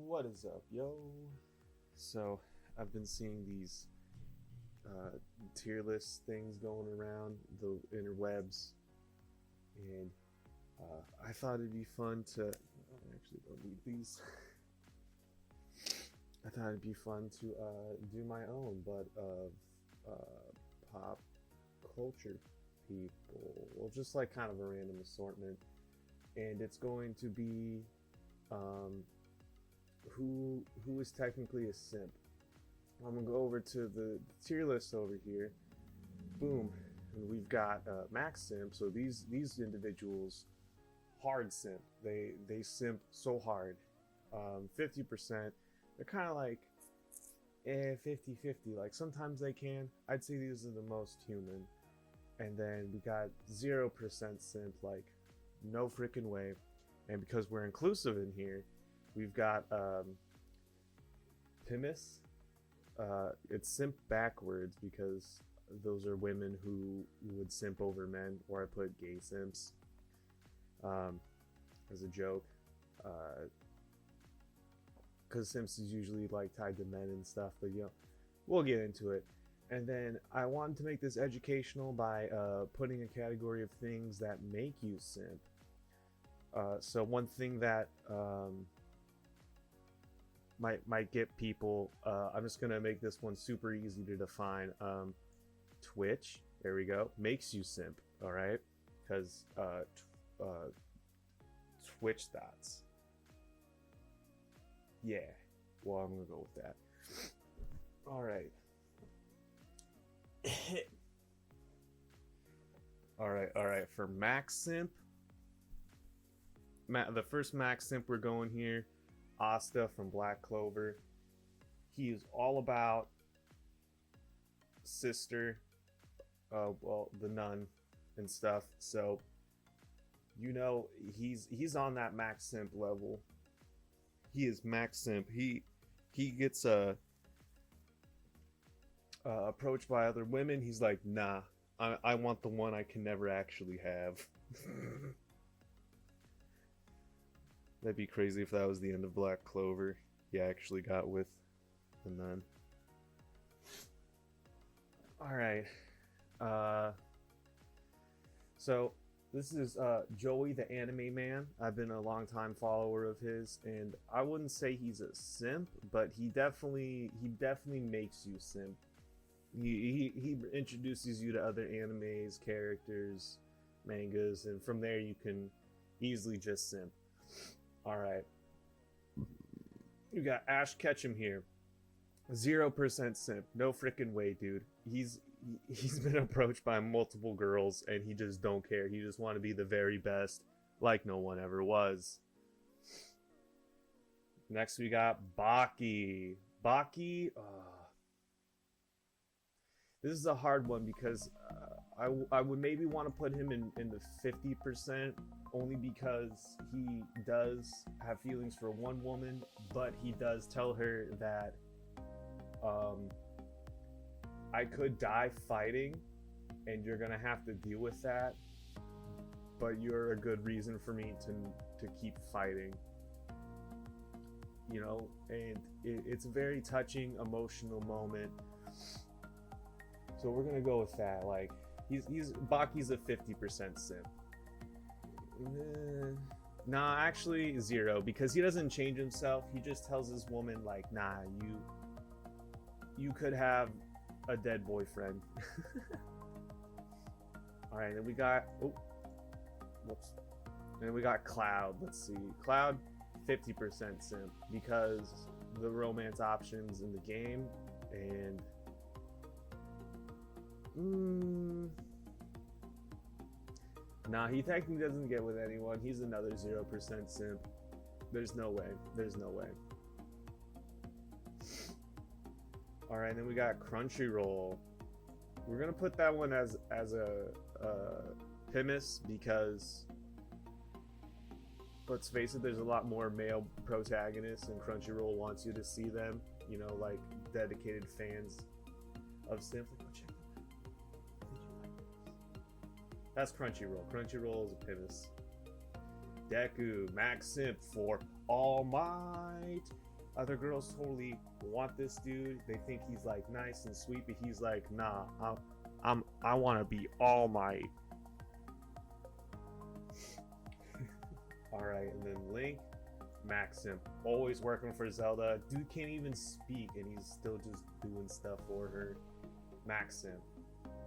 What is up, yo? So, I've been seeing these tier list things going around the interwebs, and I thought it'd be fun to. I actually don't need these. I thought it'd be fun to do my own, but of pop culture people. Well, just like kind of a random assortment, and it's going to be who is technically a simp. I'm gonna go over to the tier list over here. Boom, and we've got max simp. So these individuals, hard simp. They simp so hard. 50%. They're kind of like 50-50. Like sometimes they can. I'd say these are the most human. And then we got 0% simp. Like no freaking way. And because we're inclusive in here, we've got Pimis. It's simp backwards because those are women who would simp over men, or I put gay simps as a joke. Because simps is usually like tied to men and stuff, but you know, we'll get into it. And then I wanted to make this educational by putting a category of things that make you simp. So one thing that might get people, I'm just gonna make this one super easy to define. Twitch, there we go, makes you simp. All right, because Twitch stats. Yeah, well, I'm gonna go with that. All right. all right. For max simp, the first max simp we're going here, Asta from Black Clover. He is all about sister, well, the nun and stuff. So, you know, he's on that max simp level. He is max simp. He gets approached by other women. He's like, nah, I want the one I can never actually have. That'd be crazy if that was the end of Black Clover. He actually got with the nun. Alright. So this is Joey the Anime Man. I've been a long time follower of his, and I wouldn't say he's a simp, but he definitely makes you simp. He introduces you to other animes, characters, mangas, and from there you can easily just simp. Alright. You got Ash Ketchum here. 0% simp. No freaking way, dude. He's been approached by multiple girls and he just don't care. He just want to be the very best, like no one ever was. Next we got Baki. Baki, this is a hard one because I would maybe want to put him in the 50%, only because he does have feelings for one woman, but he does tell her that I could die fighting and you're gonna have to deal with that, but you're a good reason for me to keep fighting, you know. And it's a very touching, emotional moment, so we're gonna go with that. Like Baki's a 50% simp. Nah, actually 0, because he doesn't change himself. He just tells his woman like, nah, you could have a dead boyfriend. Alright, then we got then we got Cloud. Let's see. Cloud, 50% simp, because the romance options in the game, and nah, he technically doesn't get with anyone. He's another 0% simp. There's no way. Alright, then we got Crunchyroll. We're gonna put that one as a Pimis, because let's face it, there's a lot more male protagonists and Crunchyroll wants you to see them, you know, like dedicated fans of simp. That's Crunchyroll. Crunchyroll is a Pimis. Deku, max simp for All Might. Other girls totally want this dude. They think he's like nice and sweet, but he's like, nah, I want to be All Might. All right, and then Link, Max simp, always working for Zelda. Dude can't even speak, and he's still just doing stuff for her. Max simp,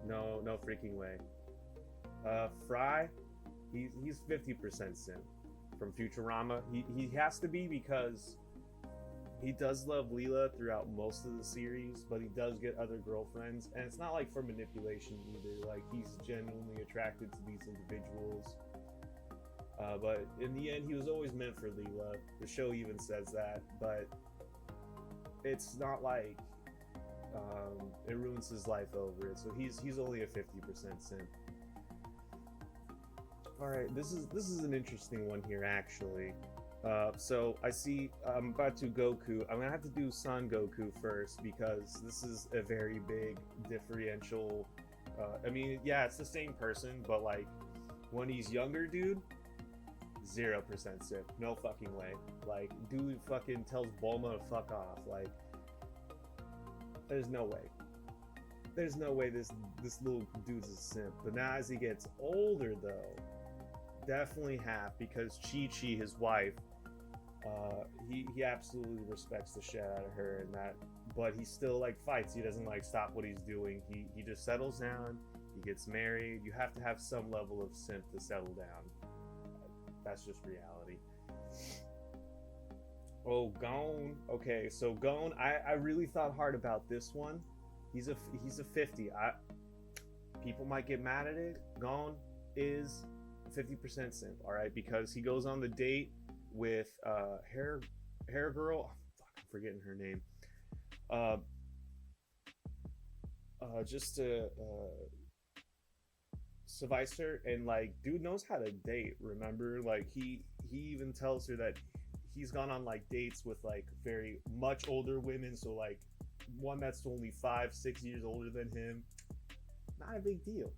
no freaking way. Fry, he's 50% simp from Futurama. He has to be because he does love Leela throughout most of the series, but he does get other girlfriends, and it's not like for manipulation either. Like, he's genuinely attracted to these individuals. But in the end, he was always meant for Leela. The show even says that, but it's not like it ruins his life over it. So he's only a 50% simp. All right, this is an interesting one here actually. So I see I'm about to Goku. I'm gonna have to do Son Goku first because this is a very big differential. I mean, yeah, it's the same person, but like when he's younger, dude, 0% simp. No fucking way. Like, dude fucking tells Bulma to fuck off. Like, there's no way. There's no way this little dude's a simp. But now as he gets older, though, definitely half, because Chi-Chi, his wife, he absolutely respects the shit out of her and that, but he still like fights. He doesn't like stop what he's doing. He just settles down. He gets married. You have to have some level of simp to settle down. That's just reality. Oh, Gon. Okay, so Gon, I really thought hard about this one. He's a 50. People might get mad at it. Gon is 50% simp, all right, because he goes on the date with hair girl. Fuck, I'm forgetting her name. Just to suffice her, and like, dude knows how to date. Remember, like he even tells her that he's gone on like dates with like very much older women. So like one that's only 5-6 years older than him, not a big deal.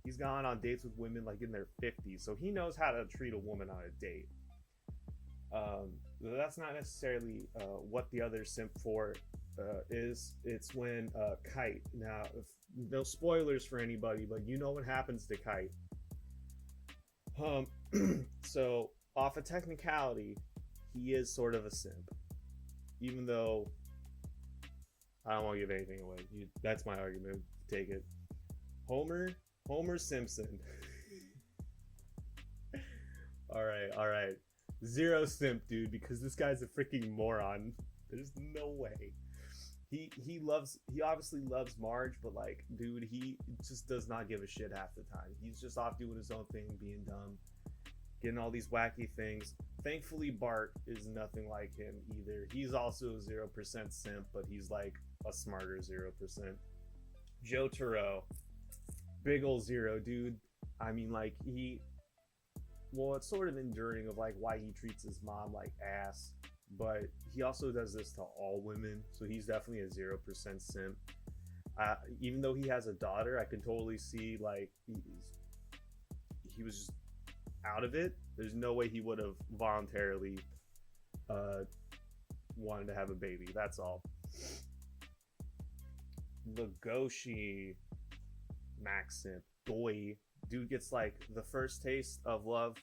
He's gone on dates with women like in their 50s, so he knows how to treat a woman on a date. That's not necessarily what the other simp for is. It's when Kite. Now, no spoilers for anybody, but you know what happens to Kite. So off a technicality, he is sort of a simp, even though I don't want to give anything away. That's my argument. Take it. Homer Simpson. all right. 0 simp, dude, because this guy's a freaking moron. There's no way. He obviously loves Marge, but like, dude, he just does not give a shit half the time. He's just off doing his own thing, being dumb, getting all these wacky things. Thankfully, Bart is nothing like him either. He's also a 0% simp, but he's like a smarter 0%. Joe Turreau, big ol' 0, dude. I mean, like, it's sort of enduring of like why he treats his mom like ass, but he also does this to all women, so he's definitely a 0% simp. Even though he has a daughter, I can totally see like he was just out of it. There's no way he would have voluntarily wanted to have a baby. That's all. Legoshi, Max simp, boy. Dude gets like the first taste of love,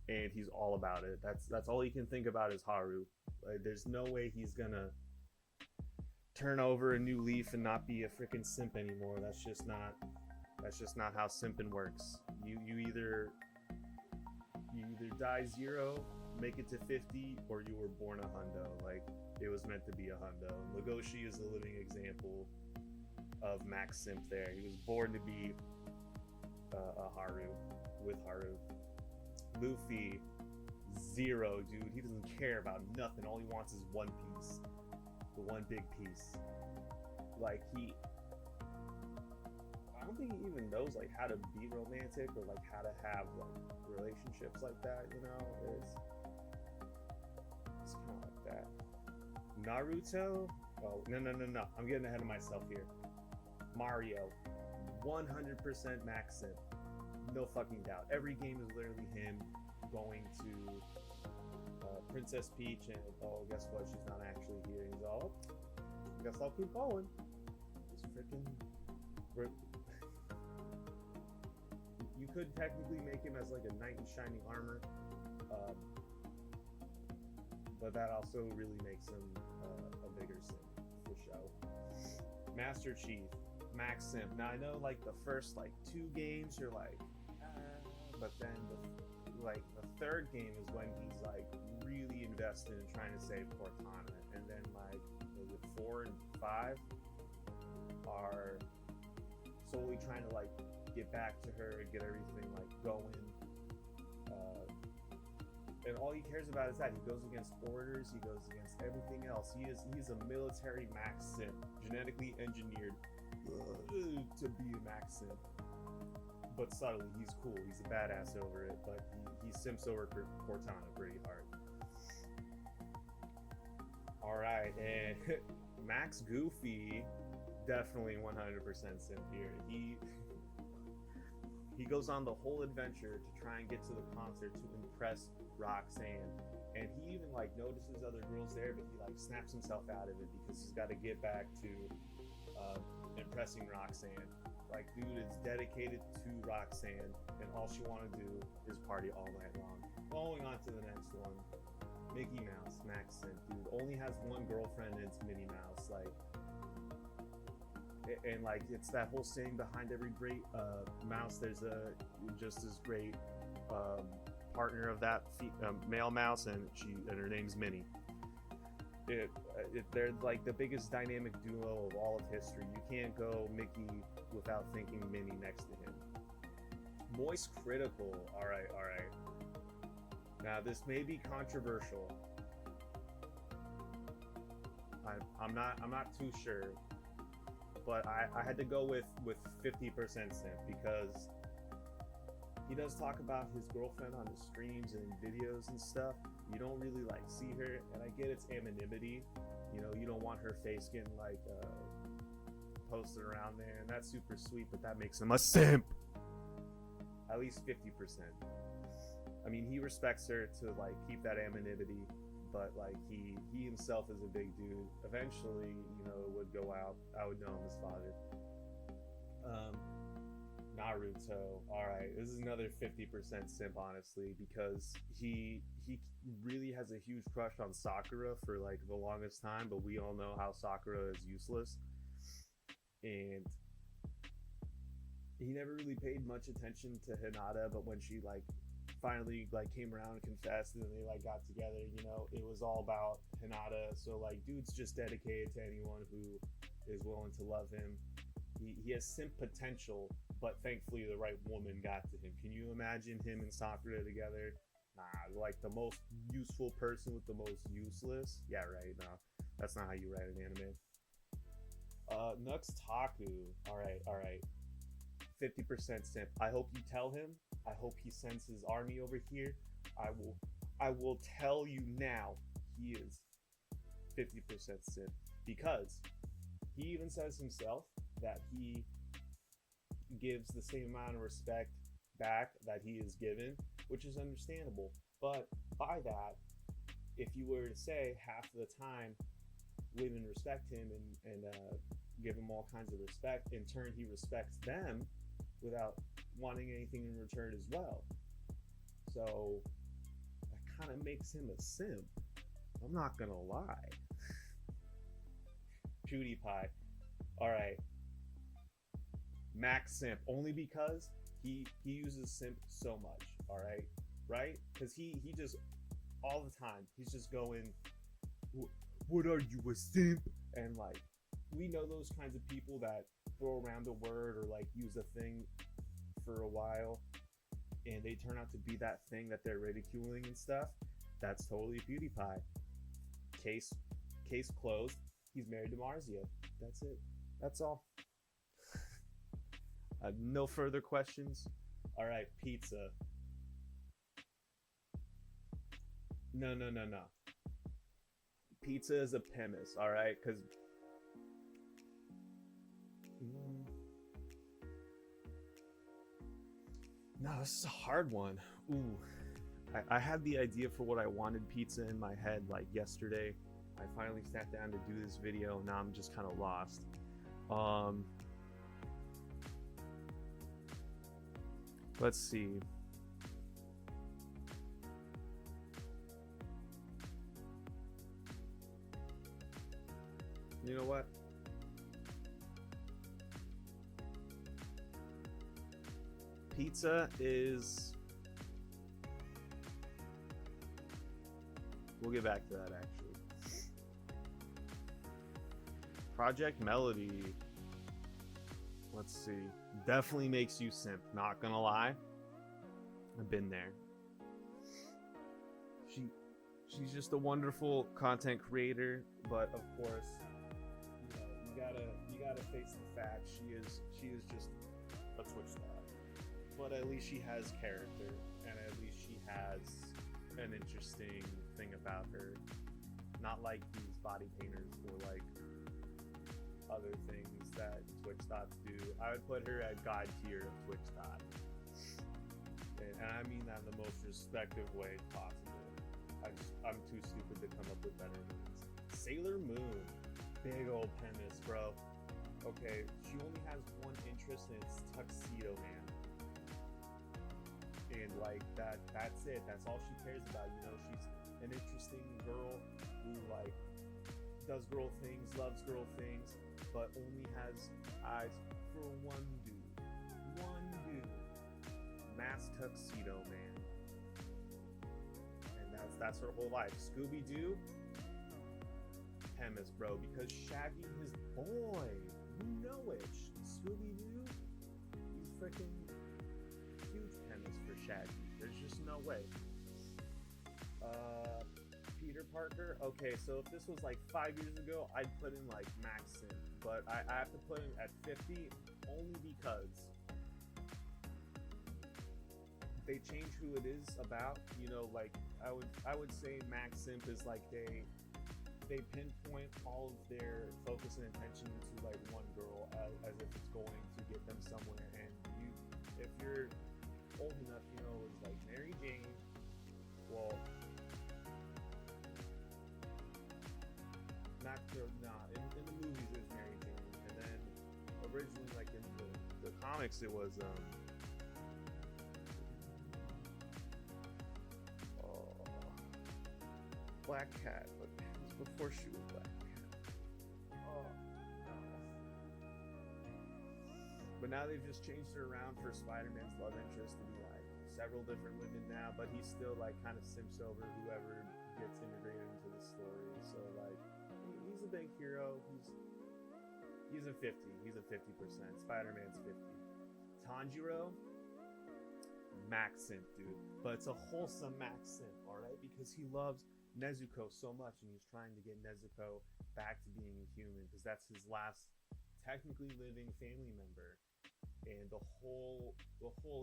and he's all about it. That's all he can think about is Haru. Like, there's no way he's gonna turn over a new leaf and not be a freaking simp anymore. That's just not how simping works. You either die 0, make it to 50, or you were born a hundo. Like, it was meant to be a hundo. Legoshi is a living example of Max simp there. He was born to be a Haru with Haru. Luffy, 0, dude. He doesn't care about nothing. All he wants is one piece. The one big piece. Like, I don't think he even knows like how to be romantic or like how to have like relationships like that, you know? It's kind of like that. Naruto? Oh, no. I'm getting ahead of myself here. Mario, 100% Max simp. No fucking doubt. Every game is literally him going to Princess Peach, and oh, guess what? She's not actually here. He's all, I guess I'll keep going. Just freaking. You could technically make him as like a knight in shining armor, but that also really makes him a bigger simp for show. Master Chief, Max Simp. Now I know like the first like 2 games you're like, but then the third game is when he's like really invested in trying to save Cortana, and then like was it 4 and 5 are solely trying to like get back to her and get everything like going. And all he cares about is that he goes against orders, he goes against everything else. He's a military max simp, genetically engineered to be a max simp. But subtly, he's cool. He's a badass over it, but he simps over Cortana pretty hard. All right, and Max Goofy, definitely 100% simp here. He goes on the whole adventure to try and get to the concert to impress Roxanne, and he even like notices other girls there, but he like snaps himself out of it because he's got to get back to impressing Roxanne. Like, dude is dedicated to Roxanne, and all she want to do is party all night long. Going on to the next one, Mickey Mouse, Max Simp, dude only has one girlfriend, and it's Minnie Mouse. Like, and like it's that whole saying, behind every great mouse there's a just as great partner of that male mouse, and her name's Minnie. They're like the biggest dynamic duo of all of history. You can't go Mickey without thinking Minnie next to him. Moist Critical. All right. Now this may be controversial. I'm not too sure, but I had to go with 50% simp because he does talk about his girlfriend on his streams and videos and stuff. You don't really like see her, and I get it's anonymity. You know, you don't want her face getting like posted around there, and that's super sweet, but that makes him a simp. At least 50%. I mean, he respects her to like keep that anonymity, but like he himself is a big dude. Eventually, you know, it would go out. I would know him as father. Naruto. All right, this is another 50% simp, honestly, because he really has a huge crush on Sakura for like the longest time, but we all know how Sakura is useless, and he never really paid much attention to Hinata. But when she like finally like came around and confessed, and they like got together, you know, it was all about Hinata. So like, dude's just dedicated to anyone who is willing to love him. He has simp potential, but thankfully the right woman got to him. Can you imagine him and Sakura together? Nah, like the most useful person with the most useless? Yeah, right. No, that's not how you write an anime. Nux Taku. All right. 50% simp. I hope you tell him. I hope he sends his army over here. I will tell you now, he is 50% simp, because he even says himself that he gives the same amount of respect back that he is given, which is understandable. But by that, if you were to say half the time women respect him and give him all kinds of respect, in turn he respects them without wanting anything in return as well. So that kind of makes him a simp. I'm not gonna lie. PewDiePie. All right. Max simp, only because he uses simp so much. All right, because he just all the time he's just going, what are you, a simp? And like, we know those kinds of people that throw around a word or like use a thing for a while, and they turn out to be that thing that they're ridiculing and stuff. That's totally PewDiePie. Case closed. He's married to Marzia. That's it. That's all. No further questions. All right, pizza. No. Pizza is a premise, all right? Because no, this is a hard one. Ooh, I had the idea for what I wanted pizza in my head like yesterday. I finally sat down to do this video. Now I'm just kind of lost. Let's see. You know what? Pizza is... We'll get back to that actually. Project Melody. Let's see. Definitely makes you simp, not gonna lie. I've been there. She's just a wonderful content creator, but of course, you gotta face the fact she is just a Twitch star. But at least she has character, and at least she has an interesting thing about her. Not like these body painters or like other things that Twitch thoughts do. I would put her at God tier of Twitch thought. And I mean that in the most respectful way possible. I'm too stupid to come up with better names. Sailor Moon. Big old penis, bro. Okay, she only has one interest and it's Tuxedo Man. And like that's it. That's all she cares about. You know, she's an interesting girl who like does girl things, loves girl things, but only has eyes for one dude. One dude. Mass Tuxedo Man. And that's her whole life. Scooby-Doo, Temis, bro, because Shaggy his boy. You know it. Scooby-Doo, he's freaking huge Temis for Shaggy. There's just no way. Peter Parker. Okay, so if this was like 5 years ago, I'd put in like max simp, but I have to put him at 50 only because they change who it is about. You know, like I would say max simp is like they pinpoint all of their focus and attention into like one girl as if it's going to get them somewhere. And if you're old enough, you know, it's like Mary Jane. Well, in the movies it was Mary Jane, and then originally, like in the comics, it was Black Cat, but it was before she was Black Cat. Oh no! But now they've just changed her around for Spider-Man's love interest to be like several different women now, but he's still like kind of simps over whoever gets integrated into the story. So like. He's a big hero. He's a 50. He's a 50%. Spider-Man's 50. Tanjiro, max simp, dude. But it's a wholesome max simp, alright? Because he loves Nezuko so much, and he's trying to get Nezuko back to being a human, because that's his last technically living family member. And the whole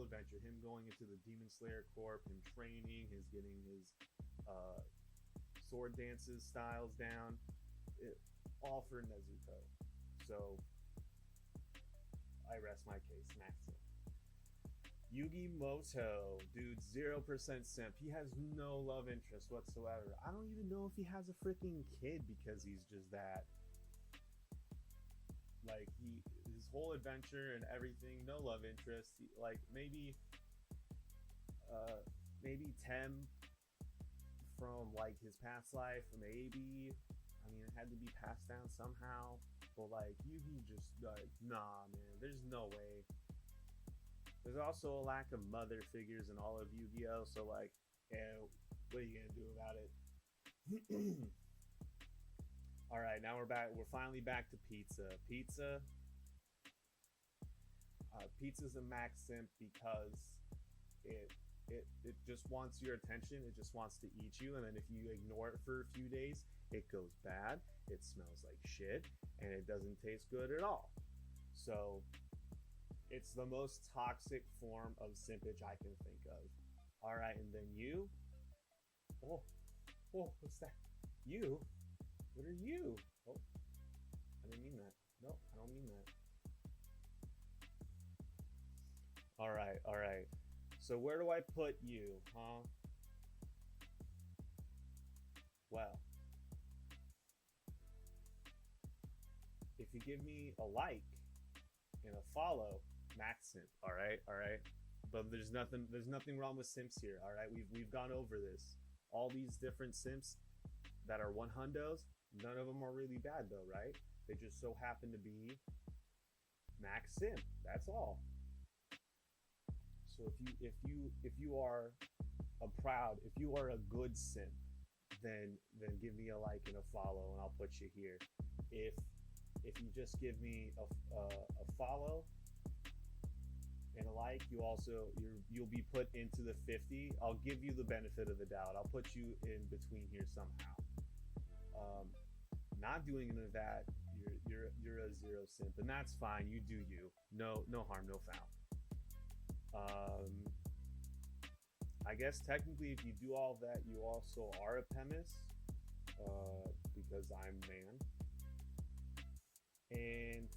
adventure, him going into the Demon Slayer Corp, him training, his getting his sword dances styles down. All for Nezuko. So I rest my case. Max simp. Yugi Moto, dude, 0% simp. He has no love interest whatsoever. I don't even know if he has a freaking kid because he's just that. Like his whole adventure and everything, no love interest. Like maybe Tem from like his past life, maybe. I mean, it had to be passed down somehow, but like Yugi just like, nah, man, there's no way. There's also a lack of mother figures in all of Yu-Gi-Oh, so like, yeah, what are you gonna do about it? All right, now we're back. We're finally back to pizza. Pizza's a max simp because it just wants your attention. It just wants to eat you, and then if you ignore it for a few days, it goes bad, it smells like shit, and it doesn't taste good at all. So it's the most toxic form of simpage I can think of. Alright, and then you? Oh, what's that? You? What are you? Oh, I didn't mean that. No, I don't mean that. Alright. So where do I put you, huh? Well, if you give me a like and a follow, max simp. All right. But there's nothing wrong with simps here. All right, we've gone over this. All these different simps that are one hundos, none of them are really bad though, right? They just so happen to be max simp. That's all. So if you are if you are a good simp, then give me a like and a follow, and I'll put you here. If if you just give me a follow and a like, you'll be put into the 50. I'll give you the benefit of the doubt. I'll put you in between here somehow. Um, Not doing any of that, you're a zero simp, and that's fine. You do you. No harm, no foul. Um, I guess technically, if you do all of that, you also are a premise, because I'm man. And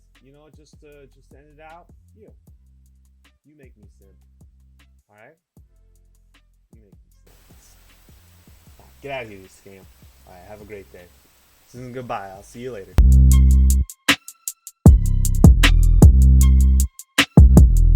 just to end it out, you make me simp. All right, you make me simp. Get out of here, you scam. All right, have a great day. This is goodbye. I'll see you later.